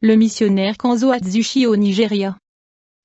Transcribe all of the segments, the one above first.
Le missionnaire Kanzo Atsushi au Nigeria.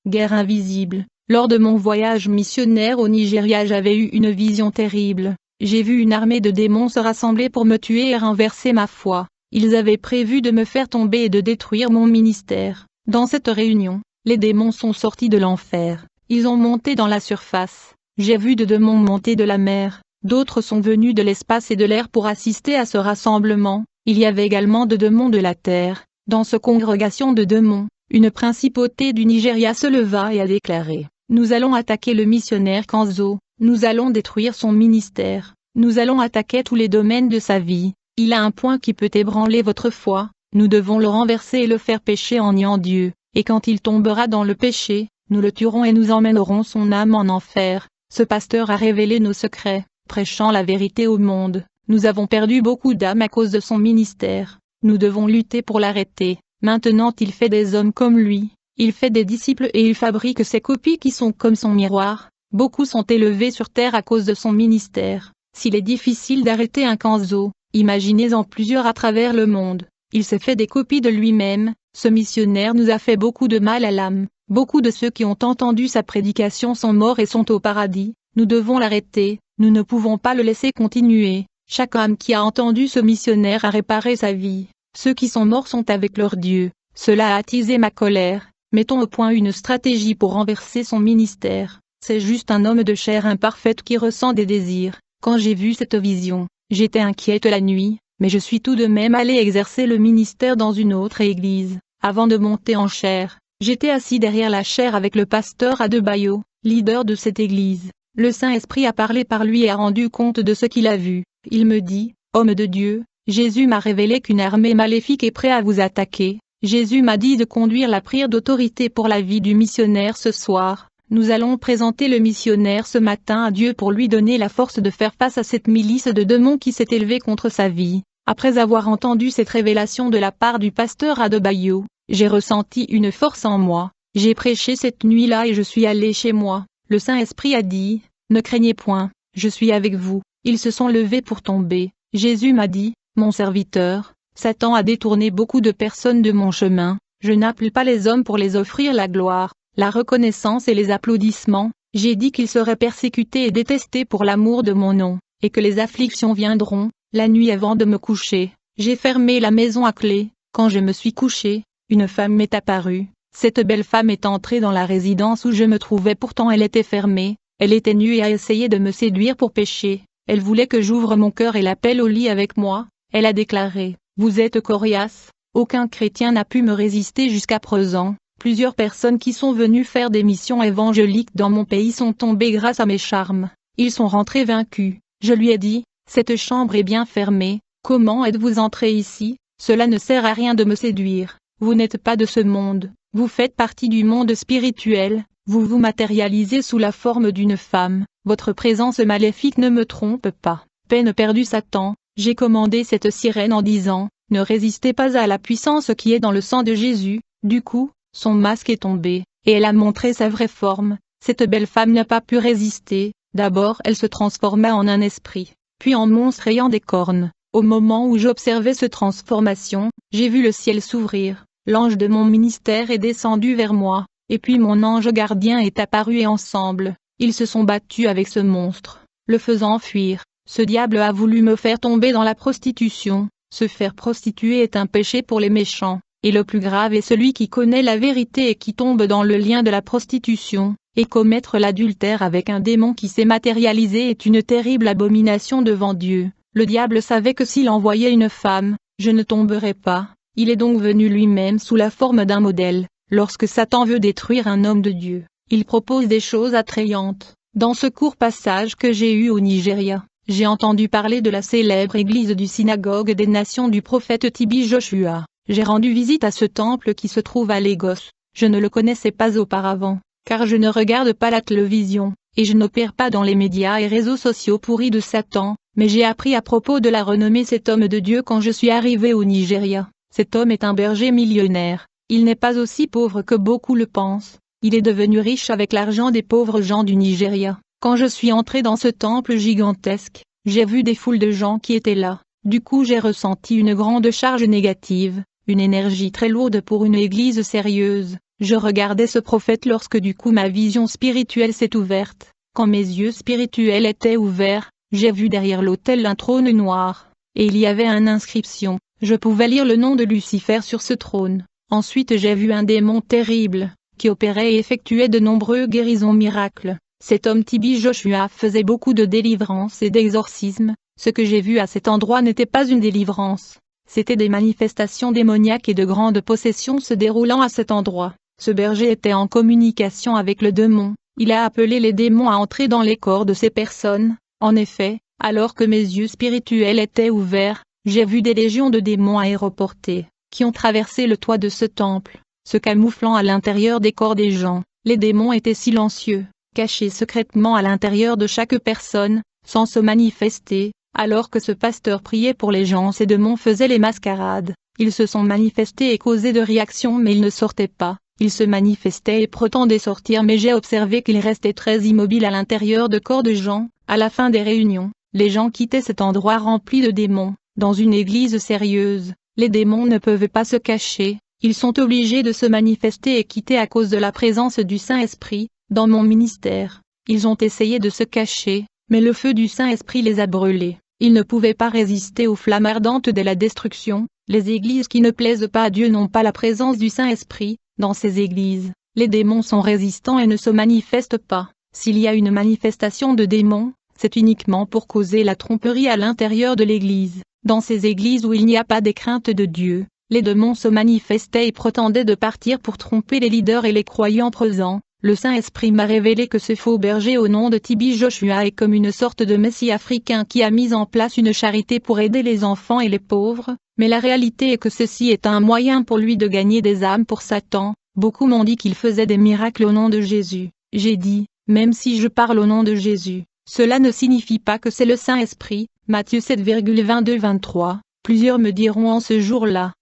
Guerre invisible. Lors de mon voyage missionnaire au Nigeria, j'avais eu une vision terrible. J'ai vu une armée de démons se rassembler pour me tuer et renverser ma foi. Ils avaient prévu de me faire tomber et de détruire mon ministère. Dans cette réunion, les démons sont sortis de l'enfer. Ils ont monté dans la surface. J'ai vu de démons monter de la mer. D'autres sont venus de l'espace et de l'air pour assister à ce rassemblement. Il y avait également de démons de la terre. Dans cette congrégation de démons, une principauté du Nigeria se leva et a déclaré: nous allons attaquer le missionnaire Kanzo, nous allons détruire son ministère, nous allons attaquer tous les domaines de sa vie. Il a un point qui peut ébranler votre foi, nous devons le renverser et le faire pécher en niant Dieu, et quand il tombera dans le péché, nous le tuerons et nous emmènerons son âme en enfer. Ce pasteur a révélé nos secrets, prêchant la vérité au monde. Nous avons perdu beaucoup d'âmes à cause de son ministère. Nous devons lutter pour l'arrêter. Maintenant il fait des hommes comme lui, il fait des disciples et il fabrique ses copies qui sont comme son miroir. Beaucoup sont élevés sur terre à cause de son ministère. S'il est difficile d'arrêter un Kanzo, imaginez-en plusieurs à travers le monde. Il s'est fait des copies de lui-même. Ce missionnaire nous a fait beaucoup de mal à l'âme. Beaucoup de ceux qui ont entendu sa prédication sont morts et sont au paradis. Nous devons l'arrêter, nous ne pouvons pas le laisser continuer. Chaque âme qui a entendu ce missionnaire a réparé sa vie. Ceux qui sont morts sont avec leur Dieu. Cela a attisé ma colère. Mettons au point une stratégie pour renverser son ministère. C'est juste un homme de chair imparfaite qui ressent des désirs. Quand j'ai vu cette vision, j'étais inquiète la nuit, mais je suis tout de même allée exercer le ministère dans une autre église. Avant de monter en chair, j'étais assis derrière la chaire avec le pasteur Adebayo, leader de cette église. Le Saint-Esprit a parlé par lui et a rendu compte de ce qu'il a vu. Il me dit: homme de Dieu, Jésus m'a révélé qu'une armée maléfique est prête à vous attaquer. Jésus m'a dit de conduire la prière d'autorité pour la vie du missionnaire ce soir. Nous allons présenter le missionnaire ce matin à Dieu pour lui donner la force de faire face à cette milice de démons qui s'est élevée contre sa vie. Après avoir entendu cette révélation de la part du pasteur Adebayo, j'ai ressenti une force en moi. J'ai prêché cette nuit-là et je suis allé chez moi. Le Saint-Esprit a dit: ne craignez point, je suis avec vous. Ils se sont levés pour tomber. Jésus m'a dit: mon serviteur, Satan a détourné beaucoup de personnes de mon chemin. Je n'appelle pas les hommes pour les offrir la gloire, la reconnaissance et les applaudissements. J'ai dit qu'ils seraient persécutés et détestés pour l'amour de mon nom, et que les afflictions viendront. La nuit avant de me coucher, j'ai fermé la maison à clé. Quand je me suis couché, une femme m'est apparue. Cette belle femme est entrée dans la résidence où je me trouvais, pourtant elle était fermée. Elle était nue et a essayé de me séduire pour pécher. Elle voulait que j'ouvre mon cœur et l'appelle au lit avec moi. Elle a déclaré: vous êtes coriace. Aucun chrétien n'a pu me résister jusqu'à présent. Plusieurs personnes qui sont venues faire des missions évangéliques dans mon pays sont tombées grâce à mes charmes. Ils sont rentrés vaincus. Je lui ai dit: cette chambre est bien fermée. Comment êtes-vous entré ici? Cela ne sert à rien de me séduire. Vous n'êtes pas de ce monde. Vous faites partie du monde spirituel. Vous vous matérialisez sous la forme d'une femme. Votre présence maléfique ne me trompe pas. Peine perdue Satan. J'ai commandé cette sirène en disant: ne résistez pas à la puissance qui est dans le sang de Jésus. Du coup, son masque est tombé, et elle a montré sa vraie forme. Cette belle femme n'a pas pu résister. D'abord elle se transforma en un esprit, puis en monstre ayant des cornes. Au moment où j'observais cette transformation, j'ai vu le ciel s'ouvrir. L'ange de mon ministère est descendu vers moi, et puis mon ange gardien est apparu et ensemble, ils se sont battus avec ce monstre, le faisant fuir. Ce diable a voulu me faire tomber dans la prostitution. Se faire prostituer est un péché pour les méchants, et le plus grave est celui qui connaît la vérité et qui tombe dans le lien de la prostitution, et commettre l'adultère avec un démon qui s'est matérialisé est une terrible abomination devant Dieu. Le diable savait que s'il envoyait une femme, je ne tomberais pas. Il est donc venu lui-même sous la forme d'un modèle. Lorsque Satan veut détruire un homme de Dieu, il propose des choses attrayantes. Dans ce court passage que j'ai eu au Nigeria, j'ai entendu parler de la célèbre église du synagogue des nations du prophète Tibi Joshua. J'ai rendu visite à ce temple qui se trouve à Lagos. Je ne le connaissais pas auparavant, car je ne regarde pas la télévision, et je n'opère pas dans les médias et réseaux sociaux pourris de Satan, mais j'ai appris à propos de la renommée cet homme de Dieu quand je suis arrivé au Nigeria. Cet homme est un berger millionnaire. Il n'est pas aussi pauvre que beaucoup le pensent. Il est devenu riche avec l'argent des pauvres gens du Nigeria. Quand je suis entré dans ce temple gigantesque, j'ai vu des foules de gens qui étaient là. Du coup j'ai ressenti une grande charge négative. une énergie très lourde pour une église sérieuse. Je regardais ce prophète lorsque du coup ma vision spirituelle s'est ouverte. Quand mes yeux spirituels étaient ouverts, j'ai vu derrière l'autel un trône noir, et il y avait une inscription. Je pouvais lire le nom de Lucifer sur ce trône. Ensuite j'ai vu un démon terrible, qui opérait et effectuait de nombreux guérisons miracles. Cet homme Tibi Joshua faisait beaucoup de délivrances et d'exorcismes. Ce que j'ai vu à cet endroit n'était pas une délivrance. C'était des manifestations démoniaques et de grandes possessions se déroulant à cet endroit. Ce berger était en communication avec le démon. Il a appelé les démons à entrer dans les corps de ces personnes. En effet, alors que mes yeux spirituels étaient ouverts, j'ai vu des légions de démons aéroportés, qui ont traversé le toit de ce temple, se camouflant à l'intérieur des corps des gens. Les démons étaient silencieux, cachés secrètement à l'intérieur de chaque personne, sans se manifester. Alors que ce pasteur priait pour les gens, ces démons faisaient les mascarades. Ils se sont manifestés et causaient de réactions mais ils ne sortaient pas. Ils se manifestaient et prétendaient sortir mais j'ai observé qu'ils restaient très immobiles à l'intérieur de corps de gens. À la fin des réunions, les gens quittaient cet endroit rempli de démons. Dans une église sérieuse, les démons ne peuvent pas se cacher. Ils sont obligés de se manifester et quitter à cause de la présence du Saint-Esprit. Dans mon ministère, ils ont essayé de se cacher, mais le feu du Saint-Esprit les a brûlés. Ils ne pouvaient pas résister aux flammes ardentes de la destruction. Les églises qui ne plaisent pas à Dieu n'ont pas la présence du Saint-Esprit. Dans ces églises, les démons sont résistants et ne se manifestent pas. S'il y a une manifestation de démons, c'est uniquement pour causer la tromperie à l'intérieur de l'église. Dans ces églises où il n'y a pas des craintes de Dieu, les démons se manifestaient et prétendaient de partir pour tromper les leaders et les croyants présents. Le Saint-Esprit m'a révélé que ce faux berger au nom de Tibi Joshua est comme une sorte de messie africain qui a mis en place une charité pour aider les enfants et les pauvres, mais la réalité est que ceci est un moyen pour lui de gagner des âmes pour Satan. Beaucoup m'ont dit qu'il faisait des miracles au nom de Jésus. J'ai dit, même si je parle au nom de Jésus, cela ne signifie pas que c'est le Saint-Esprit. Matthieu 7,22-23. Plusieurs me diront en ce jour-là: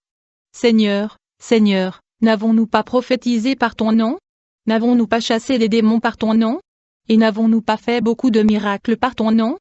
Seigneur, Seigneur, n'avons-nous pas prophétisé par ton nom? N'avons-nous pas chassé des démons par ton nom? Et n'avons-nous pas fait beaucoup de miracles par ton nom?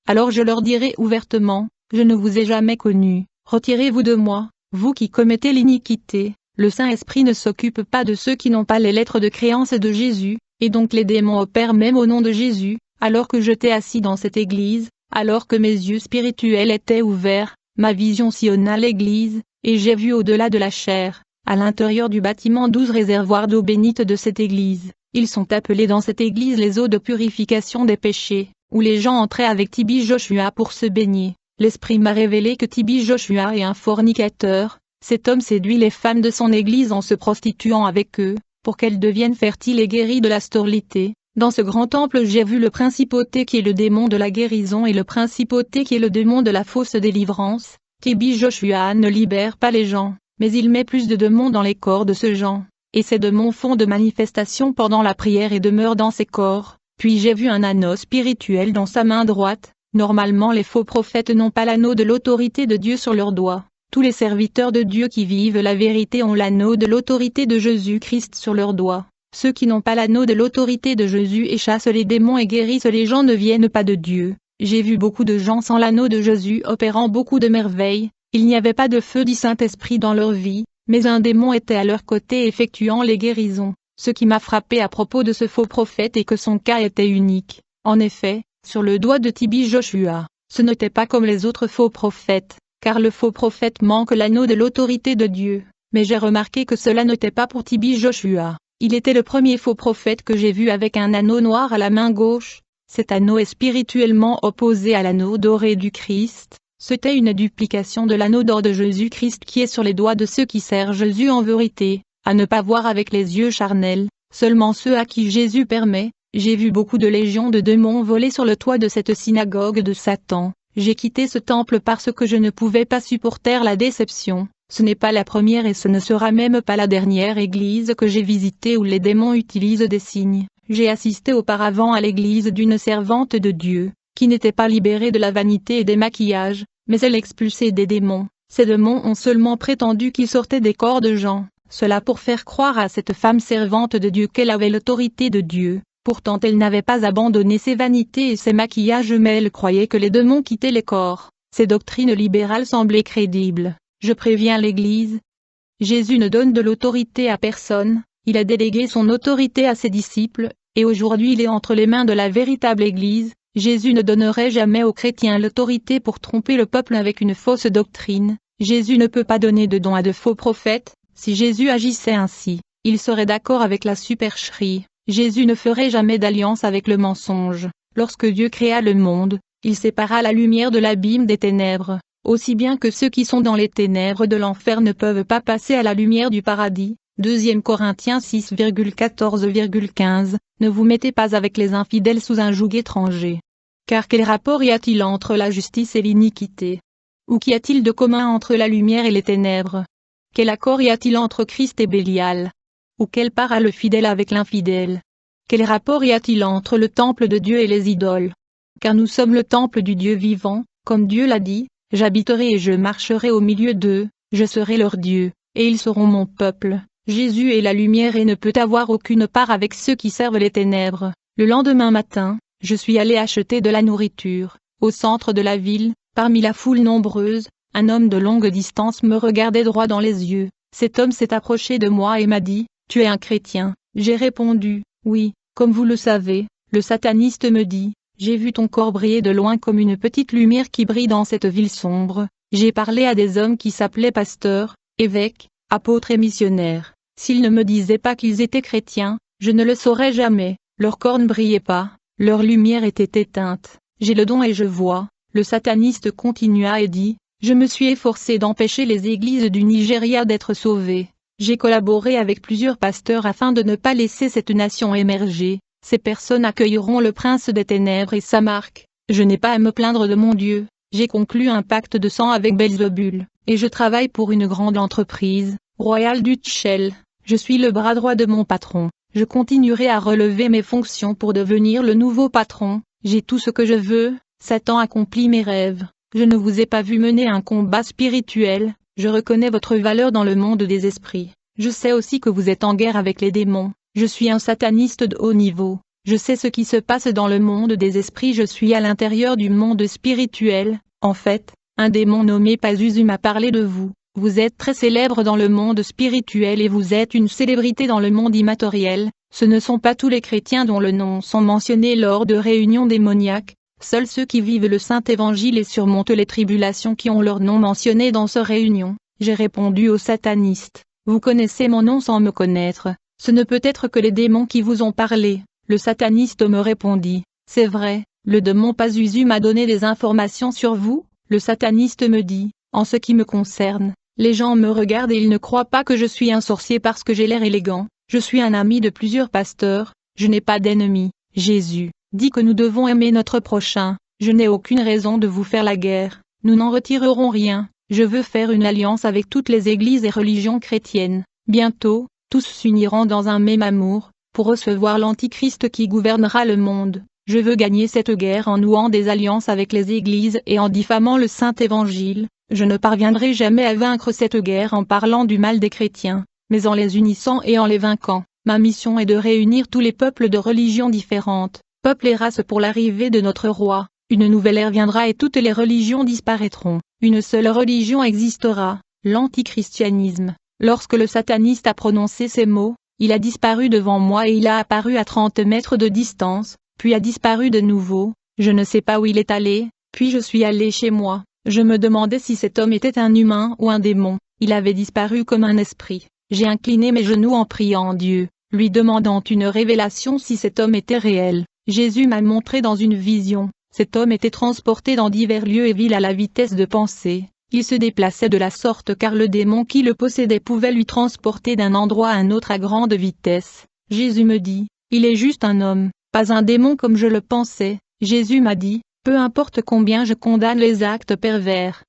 Alors je leur dirai ouvertement, je ne vous ai jamais connu, retirez-vous de moi, vous qui commettez l'iniquité. Le Saint-Esprit ne s'occupe pas de ceux qui n'ont pas les lettres de créance de Jésus, et donc les démons opèrent même au nom de Jésus. Alors que j'étais assis dans cette église, alors que mes yeux spirituels étaient ouverts, ma vision sillonna l'église, et j'ai vu au-delà de la chair. À l'intérieur du bâtiment 12 réservoirs d'eau bénite de cette église. Ils sont appelés dans cette église les eaux de purification des péchés, où les gens entraient avec Tibi Joshua pour se baigner. L'Esprit m'a révélé que Tibi Joshua est un fornicateur. Cet homme séduit les femmes de son église en se prostituant avec eux, pour qu'elles deviennent fertiles et guéries de la stérilité. Dans ce grand temple j'ai vu le principauté qui est le démon de la guérison et le principauté qui est le démon de la fausse délivrance. Tibi Joshua ne libère pas les gens, mais il met plus de démons dans les corps de ce gens, et ces démons font de manifestations pendant la prière et demeurent dans ces corps. Puis j'ai vu un anneau spirituel dans sa main droite. Normalement les faux prophètes n'ont pas l'anneau de l'autorité de Dieu sur leurs doigts. Tous les serviteurs de Dieu qui vivent la vérité ont l'anneau de l'autorité de Jésus-Christ sur leurs doigts. Ceux qui n'ont pas l'anneau de l'autorité de Jésus et chassent les démons et guérissent les gens ne viennent pas de Dieu. J'ai vu beaucoup de gens sans l'anneau de Jésus opérant beaucoup de merveilles. Il n'y avait pas de feu du Saint-Esprit dans leur vie, mais un démon était à leur côté effectuant les guérisons. Ce qui m'a frappé à propos de ce faux prophète est que son cas était unique. En effet, sur le doigt de Tibi Joshua, ce n'était pas comme les autres faux prophètes, car le faux prophète manque l'anneau de l'autorité de Dieu. Mais j'ai remarqué que cela n'était pas pour Tibi Joshua. Il était le premier faux prophète que j'ai vu avec un anneau noir à la main gauche. Cet anneau est spirituellement opposé à l'anneau doré du Christ. C'était une duplication de l'anneau d'or de Jésus-Christ qui est sur les doigts de ceux qui servent Jésus en vérité, à ne pas voir avec les yeux charnels, seulement ceux à qui Jésus permet. J'ai vu beaucoup de légions de démons voler sur le toit de cette synagogue de Satan. J'ai quitté ce temple parce que je ne pouvais pas supporter la déception. Ce n'est pas la première et ce ne sera même pas la dernière église que j'ai visitée où les démons utilisent des signes. J'ai assisté auparavant à l'église d'une servante de Dieu, qui n'était pas libérée de la vanité et des maquillages, mais elle expulsait des démons. Ces démons ont seulement prétendu qu'ils sortaient des corps de gens, cela pour faire croire à cette femme servante de Dieu qu'elle avait l'autorité de Dieu. Pourtant elle n'avait pas abandonné ses vanités et ses maquillages mais elle croyait que les démons quittaient les corps. Ces doctrines libérales semblaient crédibles. Je préviens l'Église, Jésus ne donne de l'autorité à personne, il a délégué son autorité à ses disciples, et aujourd'hui il est entre les mains de la véritable Église. Jésus ne donnerait jamais aux chrétiens l'autorité pour tromper le peuple avec une fausse doctrine. Jésus ne peut pas donner de dons à de faux prophètes. Si Jésus agissait ainsi, il serait d'accord avec la supercherie. Jésus ne ferait jamais d'alliance avec le mensonge. Lorsque Dieu créa le monde, il sépara la lumière de l'abîme des ténèbres, aussi bien que ceux qui sont dans les ténèbres de l'enfer ne peuvent pas passer à la lumière du paradis. 2 Corinthiens 6,14,15 Ne vous mettez pas avec les infidèles sous un joug étranger. Car quel rapport y a-t-il entre la justice et l'iniquité? Ou qu'y a-t-il de commun entre la lumière et les ténèbres? Quel accord y a-t-il entre Christ et Bélial? Ou quelle part a le fidèle avec l'infidèle? Quel rapport y a-t-il entre le temple de Dieu et les idoles? Car nous sommes le temple du Dieu vivant, comme Dieu l'a dit, j'habiterai et je marcherai au milieu d'eux, je serai leur Dieu, et ils seront mon peuple. Jésus est la lumière et ne peut avoir aucune part avec ceux qui servent les ténèbres. Le lendemain matin, je suis allé acheter de la nourriture. Au centre de la ville, parmi la foule nombreuse, un homme de longue distance me regardait droit dans les yeux. Cet homme s'est approché de moi et m'a dit, « Tu es un chrétien ?» J'ai répondu, « Oui, comme vous le savez. » Le sataniste me dit, « J'ai vu ton corps briller de loin comme une petite lumière qui brille dans cette ville sombre. » J'ai parlé à des hommes qui s'appelaient pasteurs, évêques, apôtres et missionnaires. S'ils ne me disaient pas qu'ils étaient chrétiens, je ne le saurais jamais. Leur corps ne brillait pas, leur lumière était éteinte. J'ai le don et je vois. Le sataniste continua et dit, « Je me suis efforcé d'empêcher les églises du Nigeria d'être sauvées. J'ai collaboré avec plusieurs pasteurs afin de ne pas laisser cette nation émerger. Ces personnes accueilleront le prince des ténèbres et sa marque. Je n'ai pas à me plaindre de mon Dieu. J'ai conclu un pacte de sang avec Belzébul, et je travaille pour une grande entreprise, Royal Dutch Shell. Je suis le bras droit de mon patron. Je continuerai à relever mes fonctions pour devenir le nouveau patron. J'ai tout ce que je veux. Satan accomplit mes rêves. Je ne vous ai pas vu mener un combat spirituel. Je reconnais votre valeur dans le monde des esprits. Je sais aussi que vous êtes en guerre avec les démons. Je suis un sataniste de haut niveau. Je sais ce qui se passe dans le monde des esprits. Je suis à l'intérieur du monde spirituel. En fait, un démon nommé Pazuzu m'a parlé de vous. Vous êtes très célèbre dans le monde spirituel et vous êtes une célébrité dans le monde immatériel. Ce ne sont pas tous les chrétiens dont le nom sont mentionnés lors de réunions démoniaques. Seuls ceux qui vivent le Saint-Évangile et surmontent les tribulations qui ont leur nom mentionné dans ces réunions. J'ai répondu au sataniste, « Vous connaissez mon nom sans me connaître. Ce ne peut être que les démons qui vous ont parlé. » Le sataniste me répondit, « C'est vrai, le démon Pazuzu m'a donné des informations sur vous. » Le sataniste me dit, « En ce qui me concerne, les gens me regardent et ils ne croient pas que je suis un sorcier parce que j'ai l'air élégant. Je suis un ami de plusieurs pasteurs, je n'ai pas d'ennemis. Jésus dit que nous devons aimer notre prochain. Je n'ai aucune raison de vous faire la guerre. Nous n'en retirerons rien. Je veux faire une alliance avec toutes les églises et religions chrétiennes. Bientôt, tous s'uniront dans un même amour, pour recevoir l'Antichrist qui gouvernera le monde. Je veux gagner cette guerre en nouant des alliances avec les églises et en diffamant le Saint-Évangile. Je ne parviendrai jamais à vaincre cette guerre en parlant du mal des chrétiens, mais en les unissant et en les vainquant. Ma mission est de réunir tous les peuples de religions différentes, peuples et races pour l'arrivée de notre roi. Une nouvelle ère viendra et toutes les religions disparaîtront. Une seule religion existera, l'antichristianisme. Lorsque le sataniste a prononcé ces mots, il a disparu devant moi et il a apparu à 30 mètres de distance, puis a disparu de nouveau. Je ne sais pas où il est allé, puis je suis allé chez moi. Je me demandais si cet homme était un humain ou un démon. Il avait disparu comme un esprit. J'ai incliné mes genoux en priant Dieu, lui demandant une révélation si cet homme était réel. Jésus m'a montré dans une vision. Cet homme était transporté dans divers lieux et villes à la vitesse de pensée. Il se déplaçait de la sorte car le démon qui le possédait pouvait lui transporter d'un endroit à un autre à grande vitesse. Jésus me dit, il est juste un homme, pas un démon comme je le pensais. Jésus m'a dit, peu importe combien je condamne les actes pervers.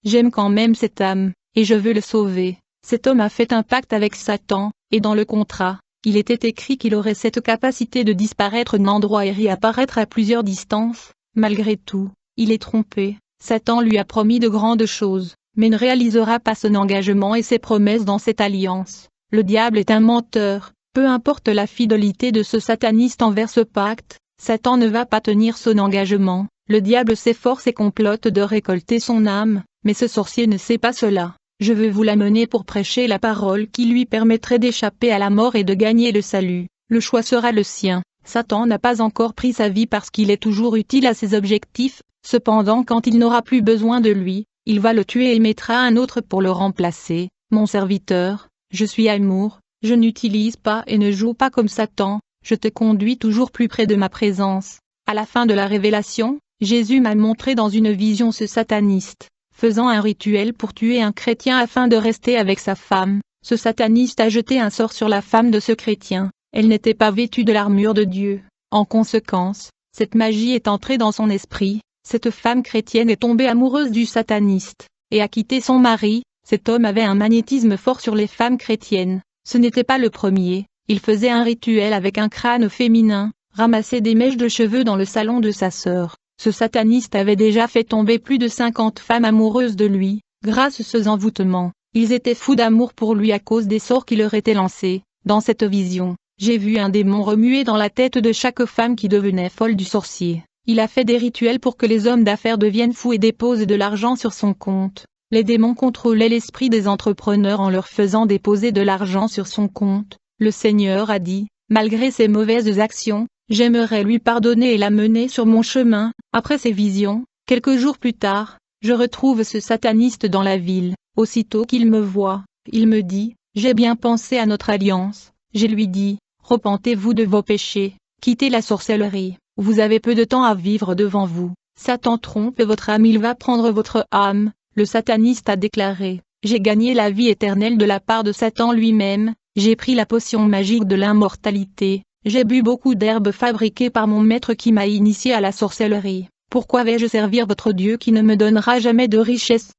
J'aime quand même cette âme, et je veux le sauver. Cet homme a fait un pacte avec Satan, et dans le contrat, il était écrit qu'il aurait cette capacité de disparaître d'un endroit et réapparaître à plusieurs distances. Malgré tout, il est trompé. Satan lui a promis de grandes choses, mais ne réalisera pas son engagement et ses promesses dans cette alliance. Le diable est un menteur. Peu importe la fidélité de ce sataniste envers ce pacte, Satan ne va pas tenir son engagement. Le diable s'efforce et complote de récolter son âme, mais ce sorcier ne sait pas cela. je veux vous l'amener pour prêcher la parole qui lui permettrait d'échapper à la mort et de gagner le salut. Le choix sera le sien. Satan n'a pas encore pris sa vie parce qu'il est toujours utile à ses objectifs, cependant quand il n'aura plus besoin de lui, il va le tuer et mettra un autre pour le remplacer. Mon serviteur, je suis amour, je n'utilise pas et ne joue pas comme Satan, je te conduis toujours plus près de ma présence. À la fin de la révélation, Jésus m'a montré dans une vision ce sataniste, faisant un rituel pour tuer un chrétien afin de rester avec sa femme. Ce sataniste a jeté un sort sur la femme de ce chrétien, elle n'était pas vêtue de l'armure de Dieu. En conséquence, cette magie est entrée dans son esprit, cette femme chrétienne est tombée amoureuse du sataniste, et a quitté son mari. Cet homme avait un magnétisme fort sur les femmes chrétiennes, ce n'était pas le premier, il faisait un rituel avec un crâne féminin, ramassait des mèches de cheveux dans le salon de sa sœur. Ce sataniste avait déjà fait tomber plus de 50 femmes amoureuses de lui, grâce à ces envoûtements. Ils étaient fous d'amour pour lui à cause des sorts qui leur étaient lancés. Dans cette vision, j'ai vu un démon remuer dans la tête de chaque femme qui devenait folle du sorcier. Il a fait des rituels pour que les hommes d'affaires deviennent fous et déposent de l'argent sur son compte. Les démons contrôlaient l'esprit des entrepreneurs en leur faisant déposer de l'argent sur son compte. Le Seigneur a dit, malgré ses mauvaises actions, j'aimerais lui pardonner et l'amener sur mon chemin. Après ces visions, quelques jours plus tard, je retrouve ce sataniste dans la ville. Aussitôt qu'il me voit, il me dit, j'ai bien pensé à notre alliance. Je lui dis, repentez-vous de vos péchés, quittez la sorcellerie, vous avez peu de temps à vivre devant vous. Satan trompe votre âme, il va prendre votre âme. Le sataniste a déclaré, j'ai gagné la vie éternelle de la part de Satan lui-même, j'ai pris la potion magique de l'immortalité, j'ai bu beaucoup d'herbes fabriquées par mon maître qui m'a initié à la sorcellerie. Pourquoi vais-je servir votre Dieu qui ne me donnera jamais de richesse?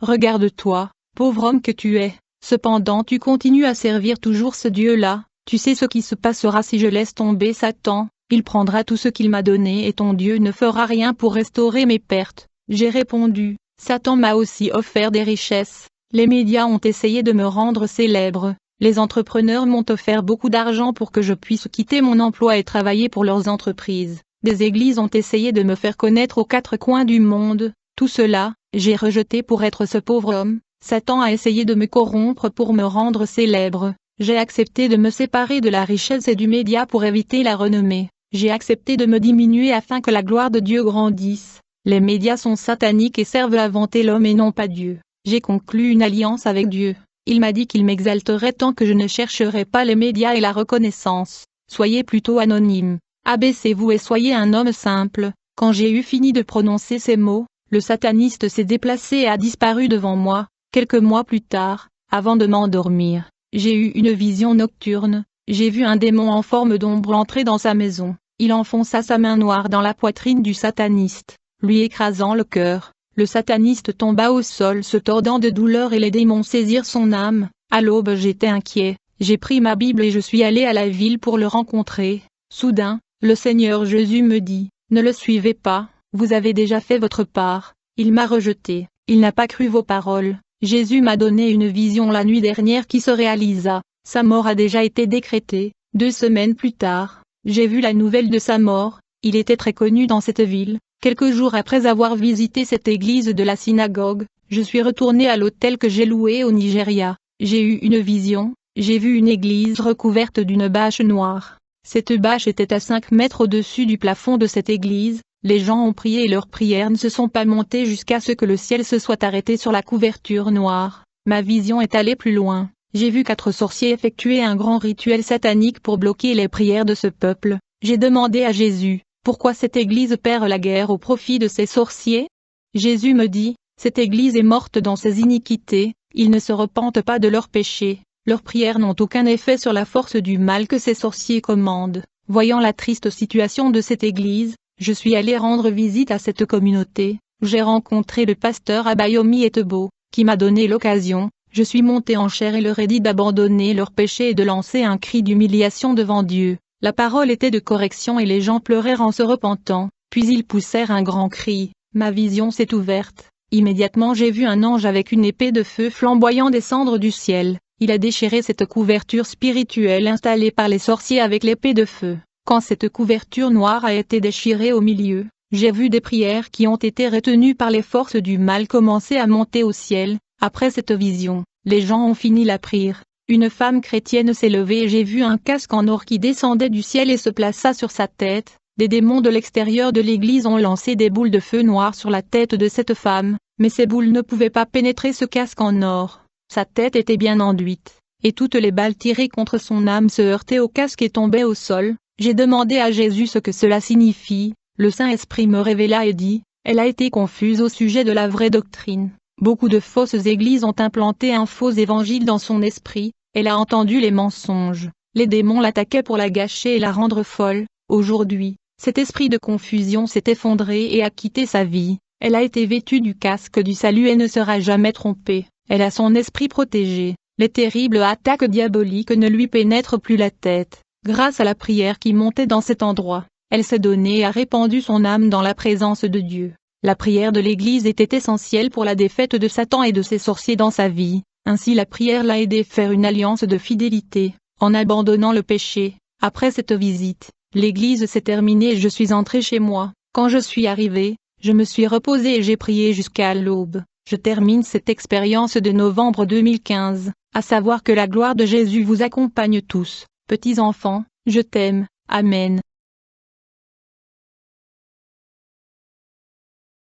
Regarde-toi, pauvre homme que tu es, cependant tu continues à servir toujours ce Dieu-là, tu sais ce qui se passera si je laisse tomber Satan, il prendra tout ce qu'il m'a donné et ton Dieu ne fera rien pour restaurer mes pertes. J'ai répondu, Satan m'a aussi offert des richesses, les médias ont essayé de me rendre célèbre, les entrepreneurs m'ont offert beaucoup d'argent pour que je puisse quitter mon emploi et travailler pour leurs entreprises, des églises ont essayé de me faire connaître aux quatre coins du monde, tout cela, j'ai rejeté pour être ce pauvre homme. Satan a essayé de me corrompre pour me rendre célèbre, j'ai accepté de me séparer de la richesse et du média pour éviter la renommée, j'ai accepté de me diminuer afin que la gloire de Dieu grandisse. Les médias sont sataniques et servent à vanter l'homme et non pas Dieu. J'ai conclu une alliance avec Dieu. Il m'a dit qu'il m'exalterait tant que je ne chercherais pas les médias et la reconnaissance. Soyez plutôt anonyme. Abaissez-vous et soyez un homme simple. Quand j'ai eu fini de prononcer ces mots, le sataniste s'est déplacé et a disparu devant moi. Quelques mois plus tard, avant de m'endormir, j'ai eu une vision nocturne. J'ai vu un démon en forme d'ombre entrer dans sa maison. Il enfonça sa main noire dans la poitrine du sataniste, lui écrasant le cœur. Le sataniste tomba au sol se tordant de douleur et les démons saisirent son âme. À l'aube j'étais inquiet, j'ai pris ma Bible et je suis allé à la ville pour le rencontrer. Soudain, le Seigneur Jésus me dit, ne le suivez pas, vous avez déjà fait votre part. Il m'a rejeté, il n'a pas cru vos paroles. Jésus m'a donné une vision la nuit dernière qui se réalisa, sa mort a déjà été décrétée. 2 semaines plus tard, j'ai vu la nouvelle de sa mort, il était très connu dans cette ville. Quelques jours après avoir visité cette église de la synagogue, je suis retourné à l'hôtel que j'ai loué au Nigeria. J'ai eu une vision, j'ai vu une église recouverte d'une bâche noire. Cette bâche était à 5 mètres au-dessus du plafond de cette église. Les gens ont prié et leurs prières ne se sont pas montées jusqu'à ce que le ciel se soit arrêté sur la couverture noire. Ma vision est allée plus loin. J'ai vu 4 sorciers effectuer un grand rituel satanique pour bloquer les prières de ce peuple. J'ai demandé à Jésus, pourquoi cette église perd la guerre au profit de ces sorciers? Jésus me dit, cette église est morte dans ses iniquités, ils ne se repentent pas de leurs péchés, leurs prières n'ont aucun effet sur la force du mal que ces sorciers commandent. Voyant la triste situation de cette église, je suis allé rendre visite à cette communauté, j'ai rencontré le pasteur Abayomi Etebo, qui m'a donné l'occasion, je suis monté en chair et leur ai dit d'abandonner leurs péchés et de lancer un cri d'humiliation devant Dieu. La parole était de correction et les gens pleurèrent en se repentant, puis ils poussèrent un grand cri. Ma vision s'est ouverte. Immédiatement j'ai vu un ange avec une épée de feu flamboyant descendre du ciel. Il a déchiré cette couverture spirituelle installée par les sorciers avec l'épée de feu. Quand cette couverture noire a été déchirée au milieu, j'ai vu des prières qui ont été retenues par les forces du mal commencer à monter au ciel. Après cette vision, les gens ont fini la prière. Une femme chrétienne s'est levée et j'ai vu un casque en or qui descendait du ciel et se plaça sur sa tête. Des démons de l'extérieur de l'église ont lancé des boules de feu noir sur la tête de cette femme, mais ces boules ne pouvaient pas pénétrer ce casque en or. Sa tête était bien enduite, et toutes les balles tirées contre son âme se heurtaient au casque et tombaient au sol. J'ai demandé à Jésus ce que cela signifie. Le Saint-Esprit me révéla et dit, elle a été confuse au sujet de la vraie doctrine. Beaucoup de fausses églises ont implanté un faux évangile dans son esprit. Elle a entendu les mensonges. Les démons l'attaquaient pour la gâcher et la rendre folle. Aujourd'hui, cet esprit de confusion s'est effondré et a quitté sa vie. Elle a été vêtue du casque du salut et ne sera jamais trompée. Elle a son esprit protégé. Les terribles attaques diaboliques ne lui pénètrent plus la tête. Grâce à la prière qui montait dans cet endroit, elle s'est donnée et a répandu son âme dans la présence de Dieu. La prière de l'Église était essentielle pour la défaite de Satan et de ses sorciers dans sa vie. Ainsi la prière l'a aidé à faire une alliance de fidélité, en abandonnant le péché. Après cette visite, l'église s'est terminée et je suis entré chez moi. Quand je suis arrivé, je me suis reposé et j'ai prié jusqu'à l'aube. Je termine cette expérience de novembre 2015, à savoir que la gloire de Jésus vous accompagne tous. Petits enfants, je t'aime. Amen.